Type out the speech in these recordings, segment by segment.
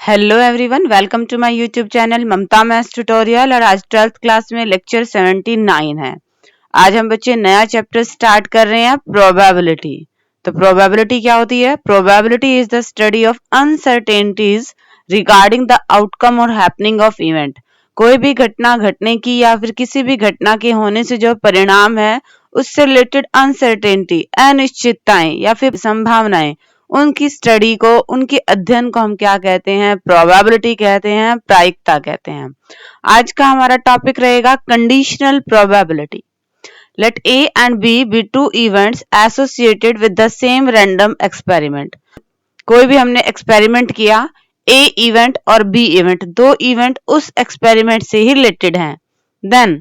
Hello everyone, welcome to my YouTube channel Mamta maths tutorial. और आज 12th class में lecture 79 है। आज हम बच्चे नया चैप्टर स्टार्ट कर रहे हैं, प्रोबेबिलिटी। तो प्रोबेबिलिटी क्या होती है? Probability is the study of uncertainties regarding the outcome और हैपनिंग ऑफ इवेंट। कोई भी घटना घटने की या फिर किसी भी घटना के होने से जो परिणाम है उससे रिलेटेड अनसर्टेनिटी, अनिश्चितताएं या फिर संभावनाएं, उनकी स्टडी को, उनके अध्ययन को हम क्या कहते हैं? प्रोबेबिलिटी कहते हैं, प्रायिकता कहते हैं। आज का हमारा टॉपिक रहेगा conditional probability. Let A and B be two events associated with the same random experiment. कोई भी हमने एक्सपेरिमेंट किया, ए इवेंट और बी इवेंट, दो इवेंट उस एक्सपेरिमेंट से ही रिलेटेड हैं। Then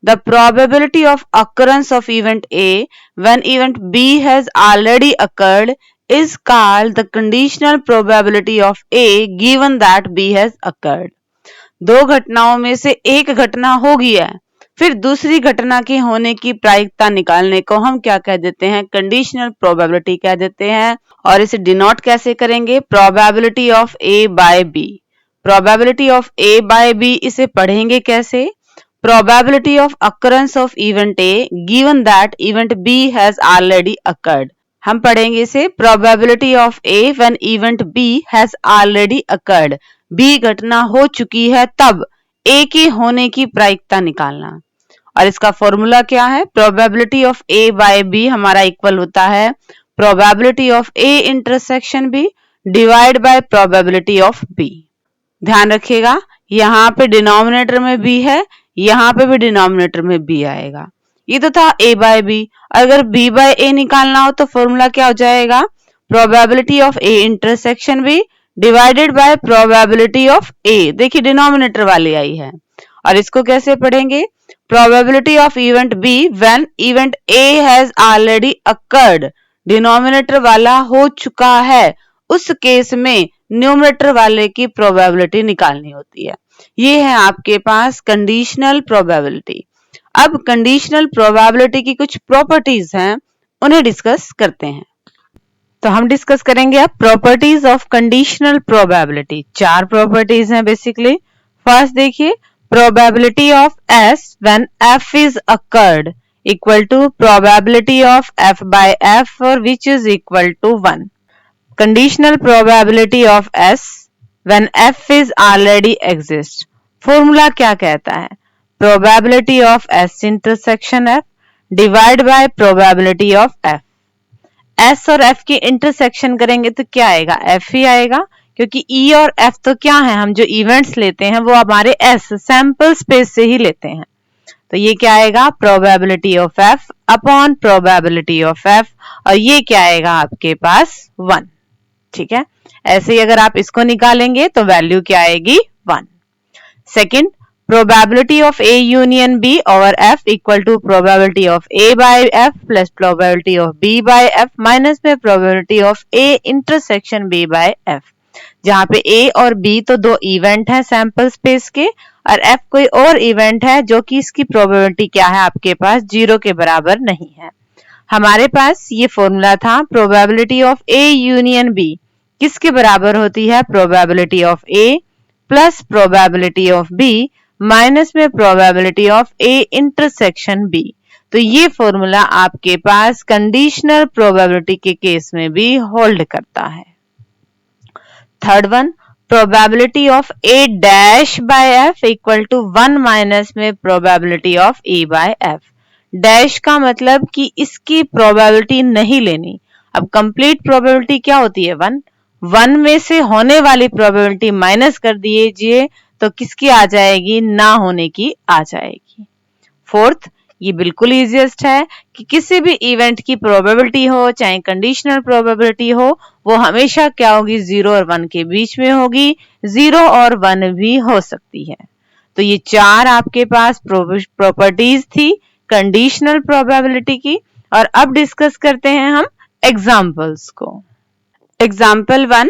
the probability of occurrence of event A when event B has already occurred is called the conditional probability of A given that B has occurred. दो घटनाओं में से एक घटना हो गई है, फिर दूसरी घटना के होने की प्रायिकता निकालने को हम क्या कह देते हैं? कंडीशनल प्रोबेबिलिटी कह देते हैं। और इसे डिनोट कैसे करेंगे? Probability of A by B. Probability of A by B इसे पढ़ेंगे कैसे? Probability of occurrence of event A given that event B has already occurred. हम पढ़ेंगे इसे probability of A when event B has already occurred. B घटना हो चुकी है तब A के होने की प्रायिकता निकालना। और इसका फॉर्मूला क्या है? probability of A by B हमारा इक्वल होता है probability of A intersection B divide by probability of B। ध्यान रखिएगा, यहाँ पे डिनोमिनेटर में B है, यहाँ पे भी डिनोमिनेटर में B आएगा। ये तो था A बाय B। अगर B बाय A निकालना हो तो फॉर्मूला क्या हो जाएगा? Probability of A intersection B divided by probability of A। देखिए डिनोमिनेटर वाली आई है। और इसको कैसे पढ़ेंगे? Probability of event B when event A has already occurred. Denominator वाला हो चुका है, उस केस में न्यूमरेटर वाले की प्रोबेबिलिटी निकालनी होती है। ये है आपके पास कंडीशनल प्रोबेबिलिटी। अब कंडीशनल प्रोबेबिलिटी की कुछ प्रॉपर्टीज हैं, उन्हें डिस्कस करते हैं। तो हम डिस्कस करेंगे अब प्रॉपर्टीज ऑफ कंडीशनल प्रोबेबिलिटी। चार प्रॉपर्टीज हैं बेसिकली। फर्स्ट देखिए, probability of S when F is occurred equal to probability of F by F for which is equal to 1। Conditional probability of S when f is already exist। Formula क्या कहता है? probability of s intersection f divide by probability of f। s और f की intersection करेंगे तो क्या आएगा? f ही आएगा, क्योंकि e और f तो क्या है? हम जो इवेंट्स लेते हैं वो हमारे s सैंपल स्पेस से ही लेते हैं। तो ये क्या आएगा? probability of f upon probability of f। और ये क्या आएगा आपके पास? 1। ठीक है, ऐसे ही अगर आप इसको निकालेंगे तो वैल्यू क्या आएगी? 1। Second, probability of A union B over F equal to probability of A by F plus probability of B by F minus में probability of A intersection B by F. जहां पे ए और बी तो दो event है sample space के, और F कोई और इवेंट है जो कि इसकी प्रोबेबिलिटी क्या है आपके पास? 0 के बराबर नहीं है। हमारे पास ये फॉर्मूला था, probability of A union B किसके बराबर होती है? Probability of A plus probability of B minus में probability of A intersection B. तो ये फॉर्मूला आपके पास कंडीशनल प्रोबेबिलिटी के केस में भी होल्ड करता है। Third one, probability of A dash by F equal to 1 minus में probability of A by F. Dash का मतलब कि इसकी प्रोबेबिलिटी नहीं लेनी। अब कंप्लीट प्रोबेबिलिटी क्या होती है? 1 में से होने वाली प्रोबेबिलिटी माइनस कर दीजिए तो किसकी आ जाएगी? ना होने की आ जाएगी। फोर्थ, ये बिल्कुल इजीएस्ट है कि किसी भी इवेंट की प्रोबेबिलिटी हो, चाहे कंडीशनल प्रोबेबिलिटी हो, वो हमेशा क्या होगी? 0 और 1 के बीच में होगी। 0 और 1 भी हो सकती है। तो ये चार आपके पास प्रॉपर्टीज थी कंडीशनल प्रोबेबिलिटी की। और अब डिस्कस करते हैं हम एग्जांपल्स को। Example 1,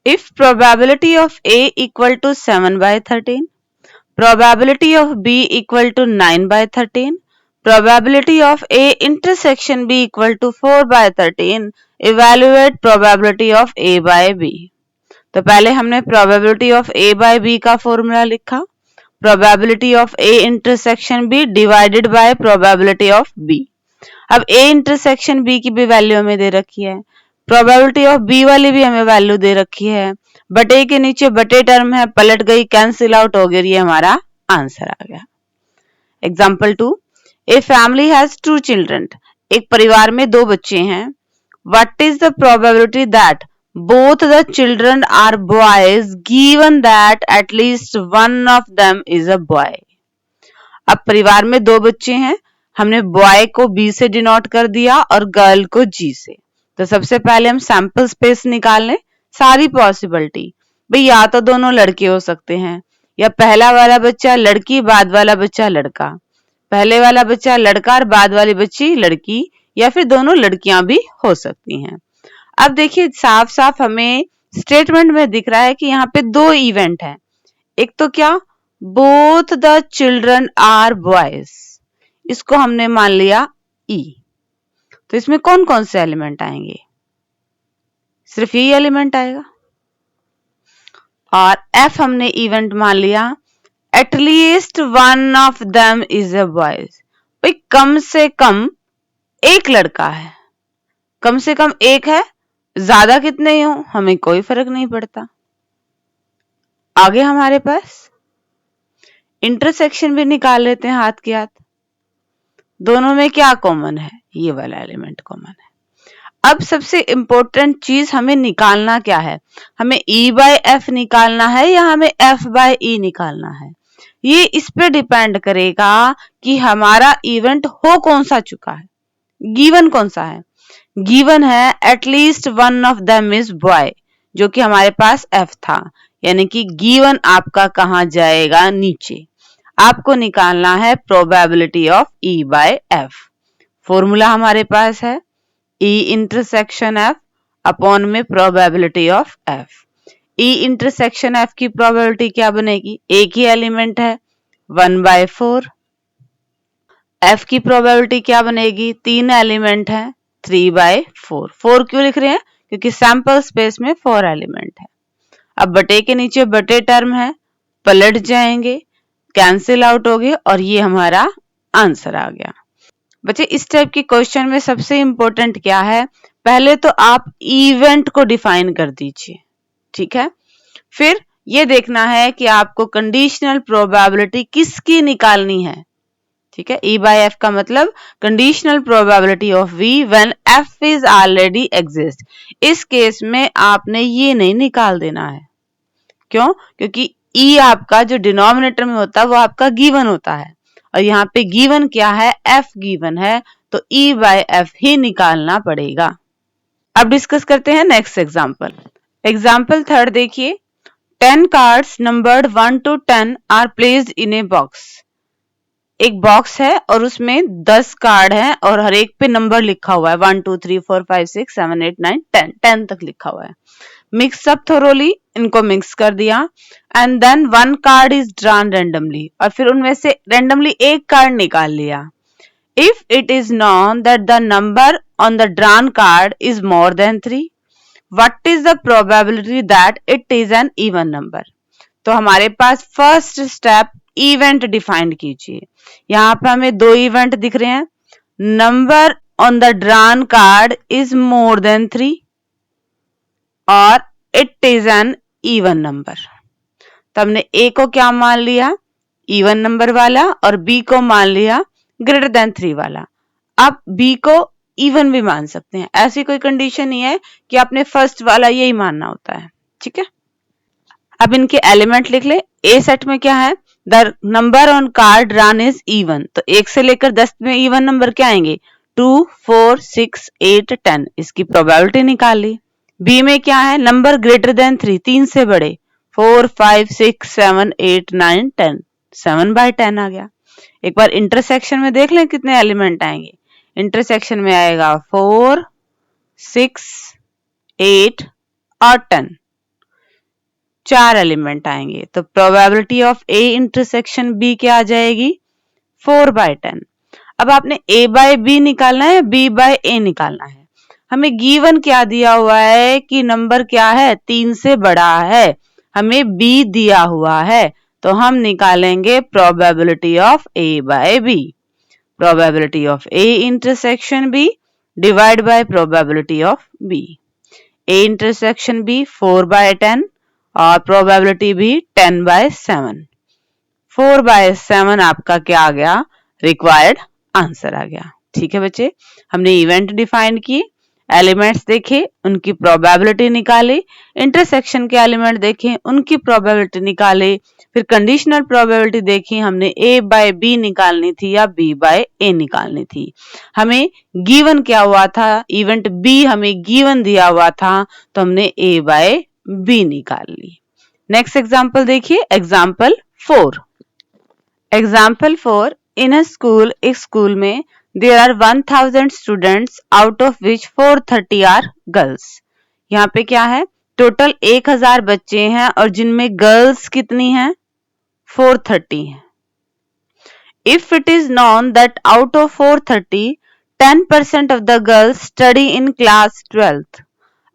if probability of A equal to 7 by 13, probability of B equal to 9 by 13, probability of A intersection B equal to 4 by 13, evaluate probability of A by B। तो पहले हमने probability of A by B का formula लिखा, probability of A intersection B divided by probability of B. अब A intersection B की भी value हमें दे रखी है, प्रोबेबिलिटी ऑफ बी वाली भी हमें वैल्यू दे रखी है, बटे के नीचे बटे टर्म है, पलट गई, कैंसिल आउट हो गई, ये हमारा आंसर आ गया। Example 2, a family has 2 children, एक परिवार में 2 बच्चे हैं। What is the probability that both the children are boys given that at least one of them is a boy। अब परिवार में 2 बच्चे हैं, हमने बॉय को बी से डिनोट कर दिया और गर्ल को जी से। तो सबसे पहले हम सैंपल स्पेस निकाल लें, सारी पॉसिबिलिटी। भाई या तो दोनों लड़के हो सकते हैं, या पहला वाला बच्चा लड़की, बाद वाला बच्चा लड़का, पहले वाला बच्चा लड़का और बाद वाली बच्ची लड़की, या फिर दोनों लड़कियां भी हो सकती हैं। अब देखिए साफ साफ हमें स्टेटमेंट में दिख रहा है कि यहाँ पे 2 इवेंट है। एक तो क्या, both the children are boys, इसको हमने मान लिया ई। तो इसमें कौन कौन से एलिमेंट आएंगे, सिर्फ यही एलिमेंट आएगा। और एफ हमने इवेंट मान लिया, at least one of them is a boys, भाई कम से कम एक लड़का है, कम से कम एक है, ज्यादा कितने ही हो हमें कोई फर्क नहीं पड़ता। आगे हमारे पास इंटरसेक्शन भी निकाल लेते हैं हाथ के हाथ। दोनों में क्या कॉमन है, ये वाला एलिमेंट कॉमन है। अब सबसे इंपॉर्टेंट चीज हमें निकालना क्या है, हमें ई बाय एफ निकालना है या हमें एफ बाय ई निकालना है। ये इस पे डिपेंड करेगा कि हमारा इवेंट हो कौन सा चुका है, गिवन कौन सा है। गिवन है at least one of them is boy, जो कि हमारे पास एफ था, यानी कि गिवन आपका कहां जाएगा, नीचे। आपको निकालना है probability of E bye F. Formula हमारे पास है ई इंटरसेक्शन एफ अपॉन में probability of F. E intersection F की प्रोबेबिलिटी क्या बनेगी, एक ही एलिमेंट है 1/4। एफ की प्रोबेबिलिटी क्या बनेगी, 3 एलिमेंट है 3/4। 4 क्यों लिख रहे हैं, क्योंकि सैंपल स्पेस में 4 एलिमेंट है। अब बटे के नीचे बटे टर्म है, पलट जाएंगे, कैंसिल आउट हो गए और ये हमारा आंसर आ गया। बच्चे इस टाइप के क्वेश्चन में सबसे इंपॉर्टेंट क्या है, पहले तो आप इवेंट को डिफाइन कर दीजिए, ठीक है। फिर ये देखना है कि आपको कंडीशनल प्रोबेबिलिटी किसकी निकालनी है, ठीक है। ई बाय एफ का मतलब conditional probability of V when F is already exist. इस केस में आपने ये नहीं निकाल देना है, क्यों, क्योंकि ई आपका जो डिनोमिनेटर में होता है वो आपका गिवन होता है, और यहाँ पे गिवन क्या है, एफ गिवन है, तो ई बाय एफ ही निकालना पड़ेगा। अब डिस्कस करते हैं नेक्स्ट एग्जाम्पल। एग्जाम्पल 3 देखिए, 10 cards numbered 1 to 10 are placed in a box. एक बॉक्स है और उसमें 10 कार्ड हैं और हर एक पे नंबर लिखा हुआ है 1 2 3 4 5 6 7 8 9 10 तक लिखा हुआ है। मिक्स अप थोरोली, इनको मिक्स कर दिया, and then 1 card is drawn randomly, और फिर उनमें से रैंडमली एक कार्ड निकाल लिया। If it is known that the number on the drawn card is more than 3, what is the probability that it is an even number. तो हमारे पास फर्स्ट स्टेप इवेंट डिफाइन कीजिए। यहाँ पे हमें 2 इवेंट दिख रहे हैं, number on the drawn card is more than 3 और it is an even number. तो हमने ए को क्या मान लिया, इवन नंबर वाला, और बी को मान लिया ग्रेटर देन 3 वाला। आप बी को इवन भी मान सकते हैं, ऐसी कोई कंडीशन नहीं है कि आपने फर्स्ट वाला यही मानना होता है, ठीक है। अब इनके एलिमेंट लिख ले। ए सेट में क्या है, the number on card drawn is even, तो 1 से लेकर 10 में इवन नंबर क्या आएंगे, 2 4 6 8 10, इसकी प्रोबेबिलिटी निकाल ली। बी में क्या है, नंबर ग्रेटर देन 3, 3 से बड़े, 4 5 6 7 8 9 10, 7/10 आ गया। एक बार इंटरसेक्शन में देख लें कितने एलिमेंट आएंगे। इंटरसेक्शन में आएगा 4 6 8 और 10, 4 एलिमेंट आएंगे। तो probability of A intersection B क्या आ जाएगी, 4/10। अब आपने ए बाय बी निकालना है, बी बाय ए निकालना है। हमें गिवन क्या दिया हुआ है कि नंबर क्या है, 3 से बड़ा है, हमें b दिया हुआ है, तो हम निकालेंगे probability of a by b। Probability of a intersection b divide by probability of b। a intersection b 4/10 और प्रोबेबिलिटी भी 10/7। 4/7 आपका क्या आ गया, रिक्वायर्ड आंसर आ गया। ठीक है बच्चे, हमने इवेंट डिफाइन किए, एलिमेंट्स देखे, उनकी प्रोबेबिलिटी निकाली, इंटरसेक्शन के एलिमेंट देखे, उनकी प्रोबेबिलिटी निकाली, फिर कंडीशनल प्रोबेबिलिटी देखी, हमने a बाय b निकालनी थी या b बाय a निकालनी थी। हमें गिवन क्या हुआ था, इवेंट b हमें गिवन दिया हुआ था, तो हमने a बाय b निकाल ली। नेक्स्ट एग्जाम्पल देखिए, एग्जाम्पल 4। एग्जाम्पल 4, इन अ स्कूल, एक स्कूल में there are 1000 students out of which 430 are girls। यहाँ पे क्या है, टोटल 1000 बच्चे हैं और जिनमें गर्ल्स कितनी हैं, 430 हैं। If it is known that out of 430 10% of the girls study in class 12th।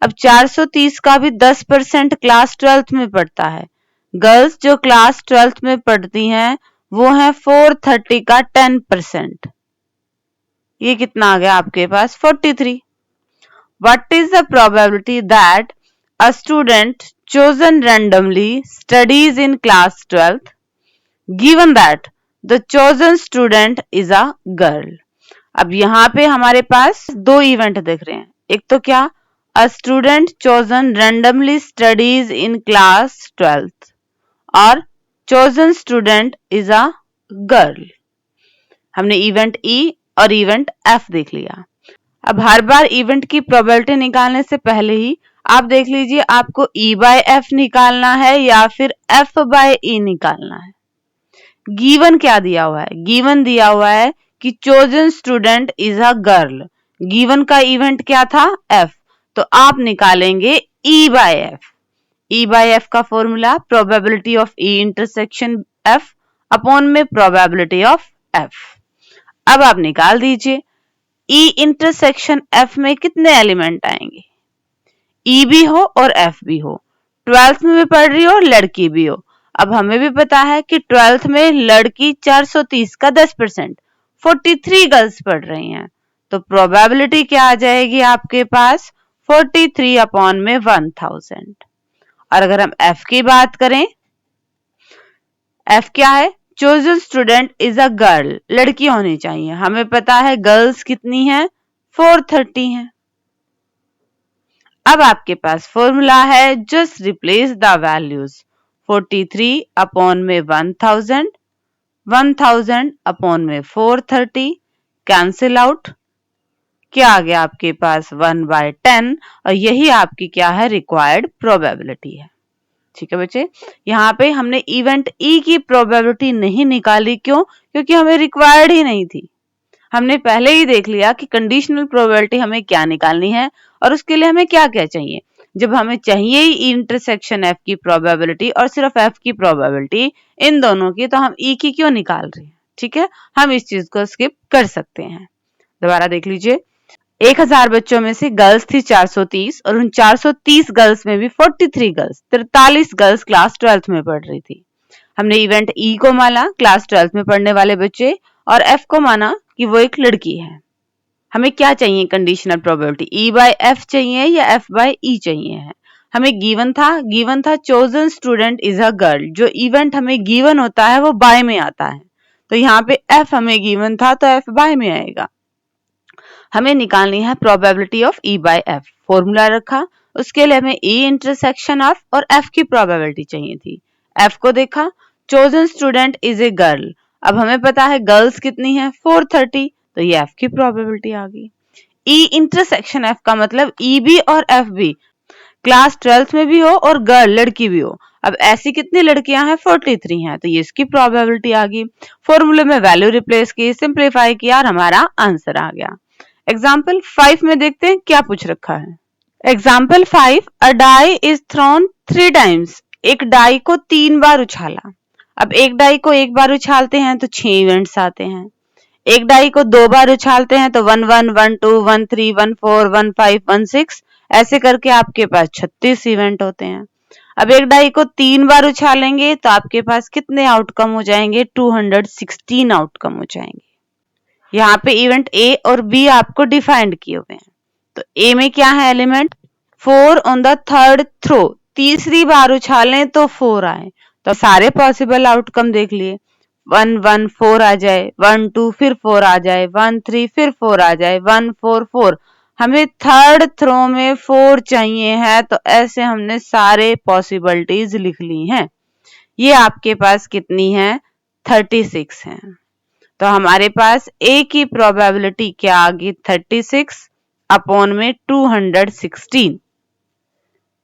अब 430 का भी 10% क्लास 12th में पढ़ता है। गर्ल्स जो क्लास 12th में पढ़ती हैं वो है 430 का 10%, ये कितना आ गया आपके पास, 43। What is the probability that a student chosen randomly studies in class 12th given that the chosen student is a girl। अब यहाँ पे हमारे पास दो इवेंट दिख रहे हैं, एक तो क्या, a student chosen randomly studies in class 12th और chosen student is a girl। हमने इवेंट E और इवेंट F देख लिया। अब हर बार इवेंट की प्रोबेबिलिटी निकालने से पहले ही आप देख लीजिए आपको E बाय F निकालना है या फिर F बाय E निकालना है। गिवन क्या दिया हुआ है, गिवन दिया हुआ है कि chosen student is a girl. Given का इवेंट क्या था, F, तो आप निकालेंगे E by F। E by F का formula probability of E intersection F upon में प्रोबेबिलिटी ऑफ F। अब आप निकाल दीजिए, E इंटरसेक्शन F में कितने एलिमेंट आएंगे, E भी हो और F भी हो, 12th में भी पढ़ रही हो और लड़की भी हो। अब हमें भी पता है कि 12th में लड़की 430 का 10%, 43 गर्ल्स पढ़ रही हैं, तो प्रोबेबिलिटी क्या आ जाएगी आपके पास, 43 अपॉन में 1000। और अगर हम F की बात करें, F क्या है, chosen student is a girl, लड़की होनी चाहिए, हमें पता है गर्ल्स कितनी है, 430 है। अब आपके पास फॉर्मूला है, just replace the values, 43 upon में 1000, 1000 अपॉन में 430, कैंसिल आउट, क्या आ गया आपके पास 1/10, और यही आपकी क्या है, रिक्वायर्ड प्रोबेबिलिटी है। ठीक है बच्चे, यहाँ पे हमने इवेंट E की प्रोबेबिलिटी नहीं निकाली, क्यों, क्योंकि हमें रिक्वायर्ड ही नहीं थी। हमने पहले ही देख लिया कि कंडीशनल प्रोबेबिलिटी हमें क्या निकालनी है और उसके लिए हमें क्या क्या चाहिए। जब हमें चाहिए ही इंटरसेक्शन F की प्रोबेबिलिटी और सिर्फ F की प्रोबेबिलिटी, इन दोनों की, तो हम E की क्यों निकाल रहे हैं। ठीक है, हम इस चीज को स्किप कर सकते हैं। दोबारा देख लीजिए, 1000 बच्चों में से गर्ल्स थी 430 और उन 430 गर्ल्स में भी 43 गर्ल्स, 43 गर्ल्स क्लास 12th में पढ़ रही थी। हमने इवेंट E को माना क्लास 12th में पढ़ने वाले बच्चे और F को माना कि वो एक लड़की है। हमें क्या चाहिए, conditional probability, E by F चाहिए या F बाय E चाहिए है। हमें गिवन था chosen student is a girl, जो इवेंट हमें गिवन होता है वो बाय में आता है, तो यहाँ पे F हमें गिवन था तो F बाय में आएगा। हमें निकालनी है probability of E by F, formula रखा, उसके लिए हमें E इंटरसेक्शन ऑफ और F की प्रोबेबिलिटी चाहिए थी। F को देखा, chosen student is a girl, अब हमें पता है गर्ल्स कितनी है, 430, तो ये F की प्रोबेबिलिटी आ गई। E इंटरसेक्शन F का मतलब E भी और F भी क्लास 12th में भी हो और गर्ल लड़की भी हो। अब ऐसी कितनी लड़कियां हैं, 43 हैं, तो ये इसकी प्रोबेबिलिटी आ गई। फॉर्मूले में वैल्यू रिप्लेस की, सिंप्लीफाई किया और हमारा आंसर आ गया। एग्जाम्पल 5 में देखते हैं क्या पूछ रखा है। Example 5, a die is thrown 3 times, एक डाई को 3 बार उछाला। अब एक डाई को एक बार उछालते हैं तो 6 इवेंट्स आते हैं, एक डाई को 2 बार उछालते हैं तो 1 1 1 2 1 3 1 4 1 5 1 6 ऐसे करके आपके पास 36 इवेंट होते हैं। अब एक डाई को 3 बार उछालेंगे तो आपके पास कितने आउटकम हो जाएंगे? 216 आउटकम हो जाएंगे। यहाँ पे इवेंट ए और बी आपको डिफाइंड किए हुए हैं। तो ए में क्या है element? 4 on the third throw, तीसरी बार उछालें तो 4 आए। तो सारे पॉसिबल आउटकम देख लिए, 1 1 4 आ जाए, 1 2 फिर 4 आ जाए, 1 3 फिर 4 आ जाए, 1 4 4। हमें थर्ड थ्रो में 4 चाहिए है, तो ऐसे हमने सारे पॉसिबिलिटीज लिख ली हैं। ये आपके पास कितनी है? 36 है। तो हमारे पास ए की प्रोबेबिलिटी क्या आ गई? 36 अपॉन में 216।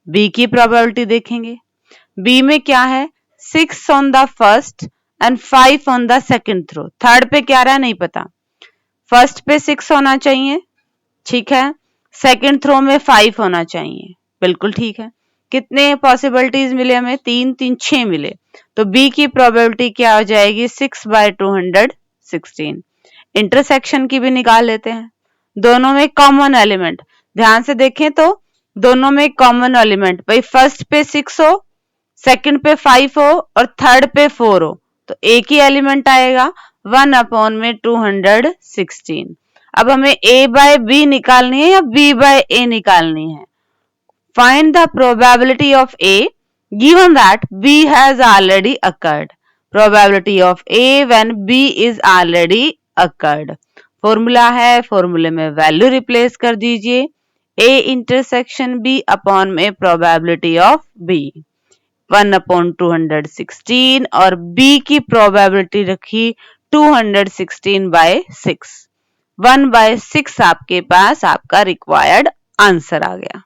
बी की प्रोबेबिलिटी देखेंगे। बी में क्या है? 6 on the first and 5 on the second throw. Third पे क्या रहा नहीं पता। फर्स्ट पे 6 होना चाहिए, ठीक है। सेकंड थ्रो में 5 होना चाहिए, बिल्कुल ठीक है। कितने पॉसिबिलिटीज मिले हमें? 3 3 6 मिले। तो बी की प्रोबेबिलिटी क्या हो जाएगी? 6/216। इंटरसेक्शन की भी निकाल लेते हैं। दोनों में कॉमन एलिमेंट, ध्यान से देखें तो दोनों में कॉमन एलिमेंट, भाई फर्स्ट पे 6 हो, सेकंड पे 5 हो और थर्ड पे 4 हो, तो एक ही एलिमेंट आएगा 1 अपॉन में 216। अब हमें a बाय b निकालनी है या b बाय a निकालनी है? Find the probability of a given that b has already occurred. Probability of a when b is already occurred. Formula है, फॉर्मूले में वैल्यू रिप्लेस कर दीजिए, a इंटरसेक्शन b अपॉन में प्रोबेबिलिटी ऑफ b 1/216 और b की प्रोबेबिलिटी रखी 216/6। 1/6 आपके पास आपका रिक्वायर्ड आंसर आ गया।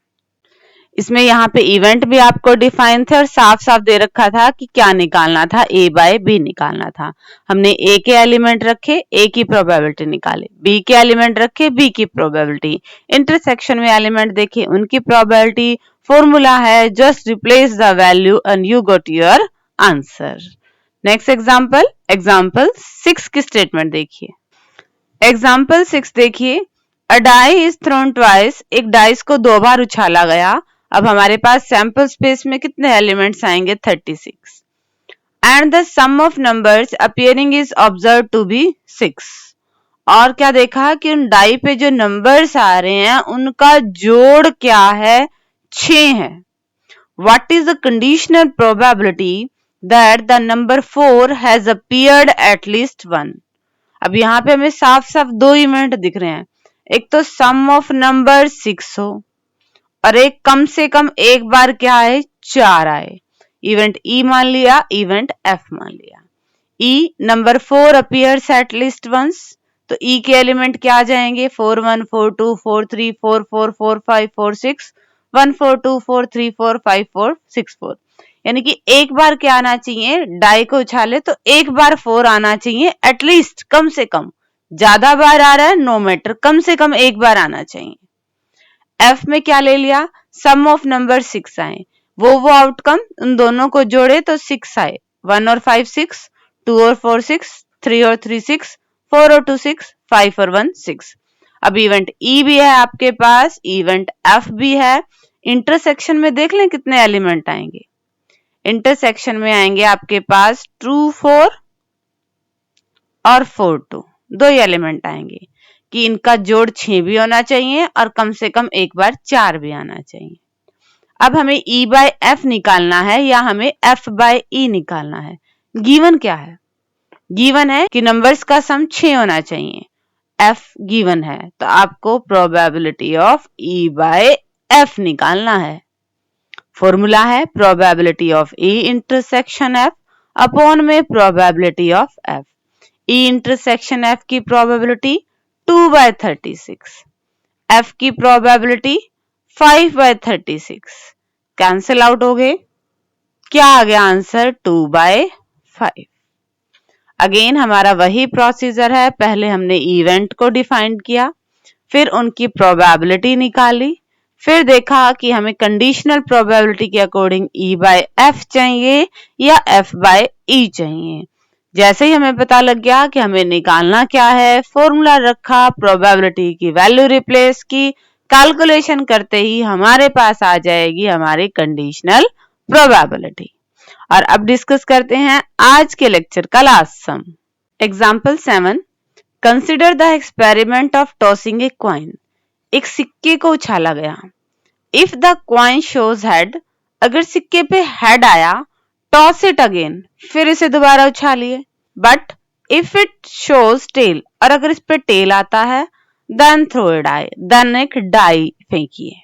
इसमें यहाँ पे इवेंट भी आपको डिफाइन थे और साफ साफ दे रखा था कि क्या निकालना था, a बाय b निकालना था। हमने a के एलिमेंट रखे, a की प्रोबेबिलिटी निकाले, b के एलिमेंट रखे, b की प्रोबेबिलिटी, इंटरसेक्शन में एलिमेंट देखे, उनकी प्रोबेबिलिटी। फॉर्मूला है, just replace the value and you got your answer. Next example, example 6 की स्टेटमेंट देखिए। एग्जाम्पल 6 देखिए, अ डाई इज थ्रोन ट्वाइस, एक डाइस को 2 बार उछाला गया। अब हमारे पास सैंपल स्पेस में कितने एलिमेंट्स आएंगे? 36। And the sum of numbers appearing is observe to be 6। और क्या देखा कि उन डाई पे जो नंबर्स आ रहे हैं उनका जोड़ क्या है? 6 है। What is the conditional probability that the number 4 has appeared at least 1। अब यहाँ पे हमें साफ साफ 2 इवेंट दिख रहे हैं, एक तो सम ऑफ नंबर 6 हो और एक कम से कम एक बार क्या है? 4 आए। इवेंट ई मान लिया, इवेंट एफ मान लिया। E number 4 appears at least once, तो ई के एलिमेंट क्या आ जाएंगे? 4 1 4 2 4 3 4 4 4 5 4 6 1 4 2 4 3 4 5 4 6 4। यानी कि एक बार क्या आना चाहिए? डाई को उछाले तो एक बार 4 आना चाहिए एटलीस्ट, कम से कम। ज्यादा बार आ रहा है नो मैटर, कम से कम एक बार आना चाहिए। एफ में क्या ले लिया? सम ऑफ नंबर 6 आए, वो आउटकम उन दोनों को जोड़े तो 6 आए। 1 और 5 6, 2 और 4 6, 3 और 3 6, 4 और 2 6, 5 और 1 6। अब इवेंट ई भी है आपके पास, इवेंट एफ भी है। इंटरसेक्शन में देख लें कितने एलिमेंट आएंगे। इंटरसेक्शन में आएंगे आपके पास 2 4 और 4 2, 2 एलिमेंट आएंगे कि इनका जोड़ 6 भी होना चाहिए और कम से कम एक बार 4 भी आना चाहिए। अब हमें E बाय F निकालना है या हमें F बाय E निकालना है। गिवन क्या है? गिवन है कि नंबर्स का सम 6 होना चाहिए। F गिवन है तो आपको probability of E by F निकालना है। फॉर्मूला है probability of E intersection F upon में probability of F। E intersection F की प्रोबेबिलिटी 2/36, F की प्रोबेबिलिटी 5/36। कैंसिल आउट हो गए, क्या आ गया आंसर? 2/5। अगेन हमारा वही प्रोसीजर है, पहले हमने इवेंट को डिफाइन किया, फिर उनकी प्रोबेबिलिटी निकाली, फिर देखा कि हमें कंडीशनल प्रोबेबिलिटी के अकॉर्डिंग E बाय F चाहिए या F बाय E चाहिए। जैसे ही हमें पता लग गया कि हमें निकालना क्या है, फॉर्मूला रखा, प्रोबेबिलिटी की वैल्यू रिप्लेस की, कैलकुलेशन करते ही हमारे पास आ जाएगी हमारी कंडीशनल प्रोबेबिलिटी। और अब डिस्कस करते हैं आज के लेक्चर का last sum. Example 7, consider the experiment of tossing a coin. एक सिक्के को उछाला गया। If the coin shows head, अगर सिक्के पे हेड आया, टॉस इट अगेन, फिर इसे दोबारा उछालिए। But if it shows tail, और अगर इस पे टेल आता है, then throw a die, then एक डाई फेंकिए।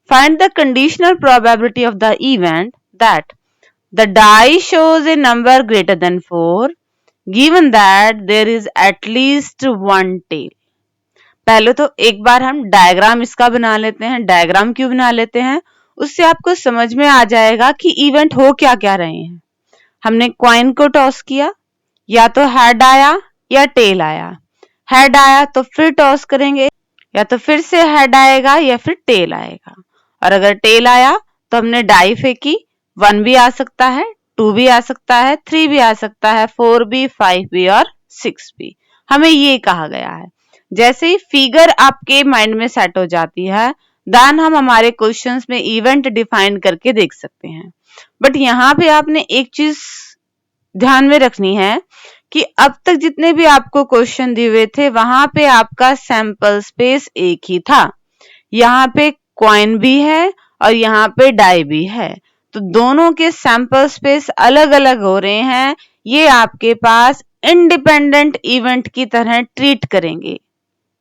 Find the conditional probability of the event that the die shows a number greater than 4 given that there is at least one tail। पहले तो एक बार हम डायग्राम इसका बना लेते हैं। डायग्राम क्यों बना लेते हैं, उससे आपको समझ में आ जाएगा कि इवेंट हो क्या क्या रहे हैं। हमने कॉइन को टॉस किया, या तो हेड आया या टेल आया। हेड आया तो फिर टॉस करेंगे, या तो फिर से हेड आएगा या फिर टेल आएगा। और अगर टेल आया तो हमने डाई फेंकी, 1 भी आ सकता है, 2 भी आ सकता है, 3 भी आ सकता है, 4 भी, 5 भी और 6 भी। हमें ये कहा गया है। जैसे ही फिगर आपके माइंड में सेट हो जाती है, देन हम हमारे क्वेश्चंस में इवेंट डिफाइन करके देख सकते हैं। बट यहाँ पे आपने एक चीज ध्यान में रखनी है कि अब तक जितने भी आपको क्वेश्चन दिए हुए थे, वहां पे आपका सैंपल स्पेस एक ही था। यहाँ पे कॉइन भी है और यहाँ पे डाई भी है, तो दोनों के सैंपल स्पेस अलग अलग हो रहे हैं। ये आपके पास इंडिपेंडेंट इवेंट की तरह ट्रीट करेंगे।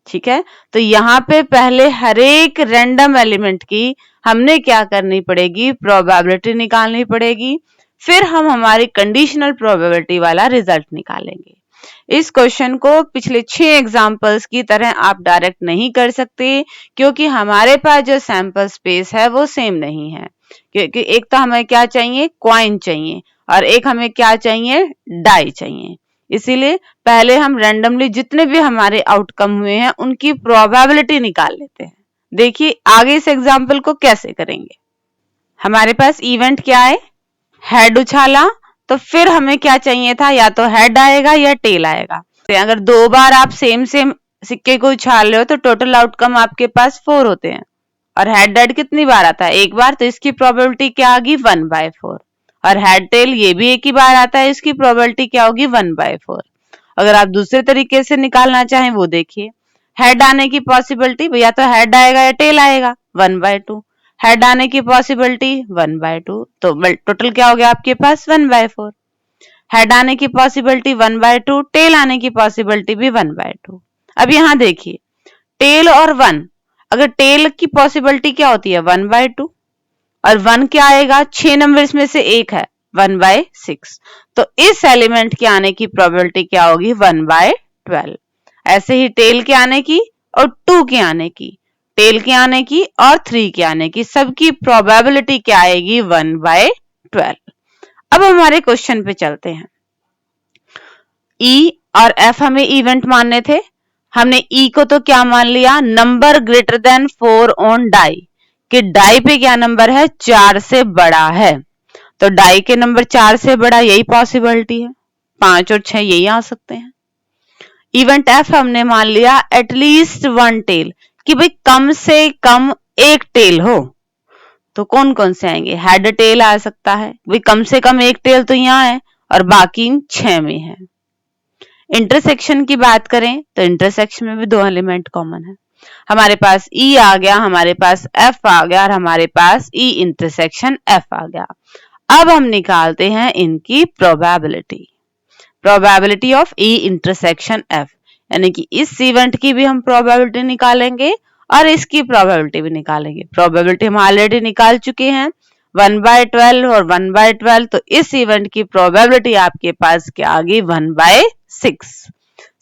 ठीक है, तो यहाँ पे पहले हर एक रैंडम एलिमेंट की हमने क्या करनी पड़ेगी, प्रोबेबिलिटी निकालनी पड़ेगी। फिर हम हमारी कंडीशनल प्रोबेबिलिटी वाला रिजल्ट निकालेंगे। इस क्वेश्चन को पिछले 6 एग्जांपल्स की तरह आप डायरेक्ट नहीं कर सकते, क्योंकि हमारे पास जो सैंपल स्पेस है वो सेम नहीं है। क्योंकि एक तो हमें क्या चाहिए, कॉइन चाहिए, और एक हमें क्या चाहिए, डाई चाहिए। इसीलिए पहले हम रैंडमली जितने भी हमारे आउटकम हुए हैं उनकी प्रोबेबिलिटी निकाल लेते हैं। देखिए आगे इस एग्जांपल को कैसे करेंगे। हमारे पास इवेंट क्या है, हेड उछाला, तो फिर हमें क्या चाहिए था, या तो हेड आएगा या टेल आएगा। तो अगर 2 बार आप सेम सिक्के को उछाल रहे हो तो टोटल आउटकम आपके पास 4 होते हैं। और हेड डेड कितनी बार आता है, एक बार, तो इसकी प्रोबेबिलिटी क्या होगी, 1/4। और हेड टेल ये भी एक ही बार आता है, इसकी प्रोबेबिलिटी क्या होगी, 1/4। अगर आप दूसरे तरीके से निकालना चाहें वो देखिए, हेड आने की पॉसिबिलिटी, या तो हेड आएगा या टेल आएगा, 1/2। हेड आने की पॉसिबिलिटी 1/2, तो टोटल क्या हो गया आपके पास, 1/4। हेड आने की पॉसिबिलिटी 1/2, टेल आने की पॉसिबिलिटी भी 1/2। अब यहां देखिए टेल और 1, अगर टेल की पॉसिबिलिटी क्या होती है, 1/2, और 1 क्या आएगा, 6 नंबर्स में से एक है, 1/6। तो इस एलिमेंट के आने की प्रोबेबिलिटी क्या होगी, 1/12। ऐसे ही टेल के आने की और 2 के आने की, टेल के आने की और 3 के आने की, सबकी प्रोबेबिलिटी क्या आएगी, 1/12। अब हमारे क्वेश्चन पे चलते हैं। ई और एफ हमें इवेंट मानने थे। हमने ई को तो क्या मान लिया, number greater than 4 on die, कि डाई पे क्या नंबर है, 4 से बड़ा है। तो डाई के नंबर 4 से बड़ा, यही पॉसिबिलिटी है, 5 और 6 यही आ सकते हैं। इवेंट एफ हमने मान लिया एटलीस्ट 1 टेल, कि भाई कम से कम एक टेल हो। तो कौन कौन से आएंगे, हेड टेल आ सकता है, भाई कम से कम एक टेल तो यहाँ है और बाकी 6 में है। इंटरसेक्शन की बात करें तो इंटरसेक्शन में भी 2 एलिमेंट कॉमन है। हमारे पास ई आ गया, हमारे पास एफ आ गया, और हमारे पास ई इंटरसेक्शन एफ आ गया। अब हम निकालते हैं इनकी probability, probability of E intersection F, यानी कि इस इवेंट की भी हम प्रोबेबिलिटी निकालेंगे और इसकी प्रोबेबिलिटी भी निकालेंगे। प्रोबेबिलिटी हम ऑलरेडी निकाल चुके हैं, 1/12 और 1/12, तो इस इवेंट की प्रोबेबिलिटी आपके पास क्या आ गई, 1/6।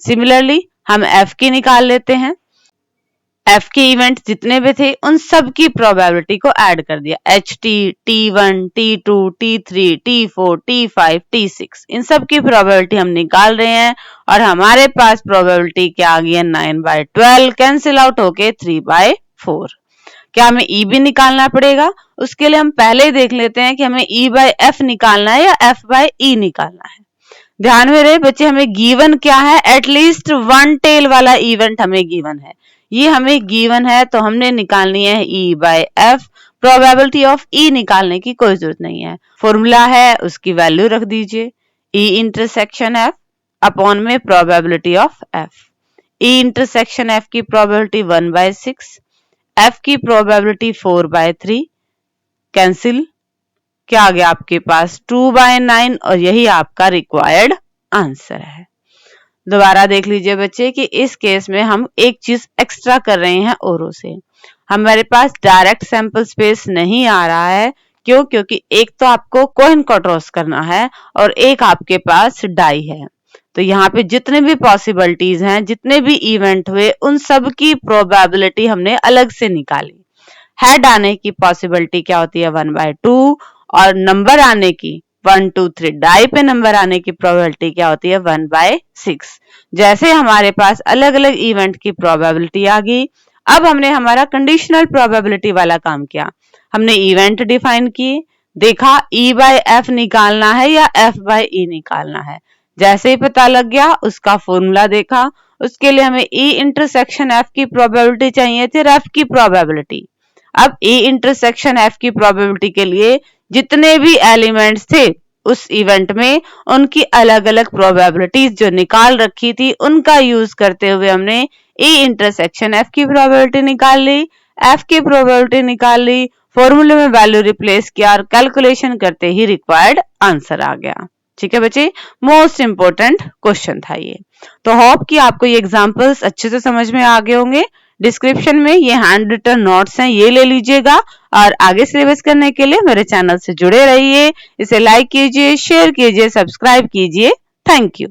सिमिलरली हम एफ की निकाल लेते हैं। एफ के इवेंट जितने भी थे उन सब की प्रोबेबिलिटी को ऐड कर दिया, HT, T1, T2, T3, T4, T5, T6, इन सब की प्रोबेबिलिटी हम निकाल रहे हैं और हमारे पास प्रोबेबिलिटी क्या आ गई है, 9/12 कैंसिल आउट होके 3/4। क्या हमें E भी निकालना पड़ेगा, उसके लिए हम पहले ही देख लेते हैं कि हमें E/F निकालना है या F/E निकालना है। ध्यान में रहे बच्चे, हमें गिवन क्या है, एटलीस्ट वन टेल वाला इवेंट हमें गिवन है। ये हमें गिवन है तो हमने निकालनी है E by F। Probability of E निकालने की कोई जरूरत नहीं है, फॉर्मूला है उसकी वैल्यू रख दीजिए, E इंटरसेक्शन F अपॉन में probability of F। E intersection F की प्रोबेबिलिटी 1/6, F की प्रोबेबिलिटी 4/3, कैंसिल, क्या आ गया आपके पास 2/9 और यही आपका रिक्वायर्ड आंसर है। दोबारा देख लीजिए बच्चे कि इस केस में हम एक चीज एक्स्ट्रा कर रहे हैं औरों से। हमारे पास डायरेक्ट सैंपल स्पेस नहीं आ रहा है, क्यों? क्योंकि एक तो आपको कॉइन को टॉस करना है और एक आपके पास डाई है। तो यहाँ पे जितने भी पॉसिबिलिटीज हैं, जितने भी इवेंट हुए, उन सब की प्रोबेबिलिटी हमने अलग से निकाली। हेड आने की पॉसिबिलिटी क्या होती है 1/2 और नंबर आने की 1 2 3 डाई पे नंबर आने की प्रोबेबिलिटी क्या होती है 1/6। जैसे हमारे पास अलग अलग इवेंट की प्रोबेबिलिटी आ गई, अब हमने हमारा कंडीशनल प्रोबेबिलिटी वाला काम किया। हमने इवेंट डिफाइन की, देखा E बाय F निकालना है या F बाय E निकालना है। जैसे ही पता लग गया उसका फॉर्मूला देखा, उसके लिए हमें E इंटरसेक्शन F की प्रोबेबिलिटी चाहिए थी, F की प्रोबेबिलिटी। अब E इंटरसेक्शन F की प्रोबेबिलिटी के लिए जितने भी एलिमेंट्स थे उस इवेंट में, उनकी अलग अलग प्रोबेबिलिटीज जो निकाल रखी थी, उनका यूज करते हुए हमने E इंटरसेक्शन F की प्रोबेबिलिटी निकाल ली, F की प्रोबेबिलिटी निकाल ली, फॉर्मूले में वैल्यू रिप्लेस किया और कैलकुलेशन करते ही रिक्वायर्ड आंसर आ गया। ठीक है बच्चे, मोस्ट इंपोर्टेंट क्वेश्चन था ये। तो होप कि आपको ये एग्जांपल्स अच्छे से समझ में आ गए होंगे। डिस्क्रिप्शन में ये हैंड रिटन नोट्स हैं, ये ले लीजिएगा और आगे सिलेबस करने के लिए मेरे चैनल से जुड़े रहिए। इसे लाइक कीजिए, शेयर कीजिए, सब्सक्राइब कीजिए। Thank you.